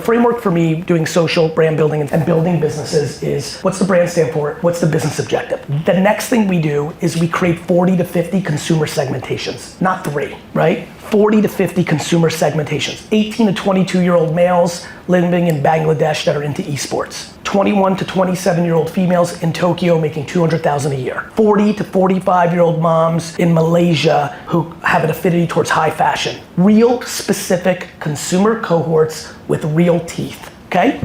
framework for me doing social brand building and building businesses is, what's the brand stand for? What's the business objective? The next thing we do is we create 40 to 50 consumer segmentations, not 3, right? 40 to 50 consumer segmentations. 18 to 22-year-old males living in Bangladesh that are into esports. 21 to 27-year-old females in Tokyo making $200,000 a year. 40 to 45-year-old moms in Malaysia who have an affinity towards high fashion. Real specific consumer cohorts with real teeth, okay?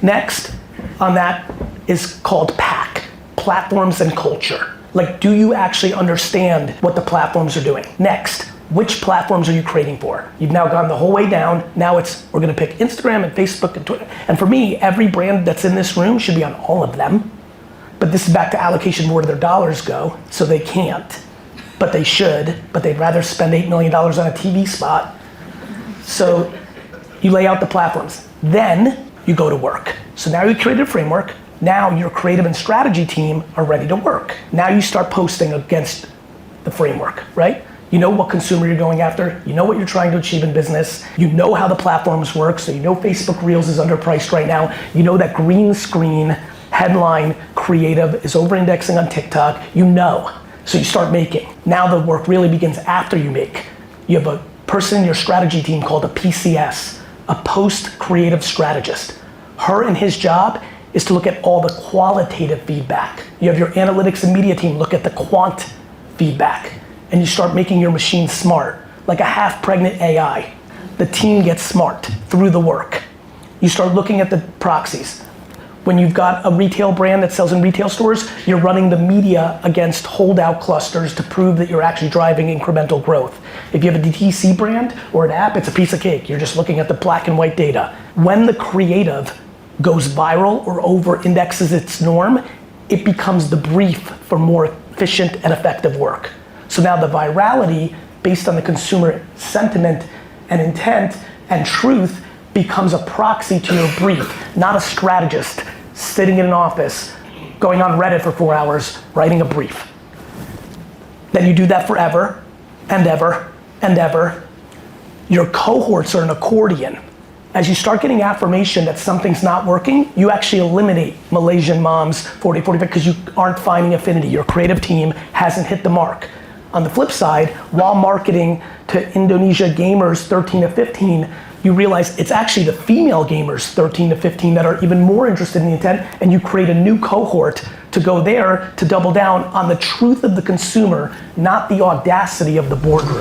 Next on that is called PAC, platforms and culture. Like, do you actually understand what the platforms are doing? Next, which platforms are you creating for? You've now gone the whole way down. Now we're gonna pick Instagram and Facebook and Twitter. And for me, every brand that's in this room should be on all of them. But this is back to allocation, where do their dollars go? So they can't, but they should, but they'd rather spend $8 million on a TV spot. So you lay out the platforms. Then you go to work. So now you created a framework. Now your creative and strategy team are ready to work. Now you start posting against the framework, right? You know what consumer you're going after. You know what you're trying to achieve in business. You know how the platforms work. So you know Facebook Reels is underpriced right now. You know that green screen headline creative is over-indexing on TikTok. You know. So you start making. Now the work really begins after you make. You have a person in your strategy team called a PCS, a post-creative strategist. Her and his job is to look at all the qualitative feedback. You have your analytics and media team look at the quant feedback. And you start making your machine smart, like a half-pregnant AI. The team gets smart through the work. You start looking at the proxies. When you've got a retail brand that sells in retail stores, you're running the media against holdout clusters to prove that you're actually driving incremental growth. If you have a DTC brand or an app, it's a piece of cake. You're just looking at the black and white data. When the creative goes viral or over-indexes its norm, it becomes the brief for more efficient and effective work. So now the virality, based on the consumer sentiment and intent and truth, becomes a proxy to your brief, not a strategist sitting in an office, going on Reddit for 4 hours, writing a brief. Then you do that forever and ever and ever. Your cohorts are an accordion. As you start getting affirmation that something's not working, you actually eliminate Malaysian moms 40, 45 because you aren't finding affinity. Your creative team hasn't hit the mark. On the flip side, while marketing to Indonesia gamers 13 to 15, you realize it's actually the female gamers 13 to 15 that are even more interested in the intent, and you create a new cohort to go there to double down on the truth of the consumer, not the audacity of the boardroom.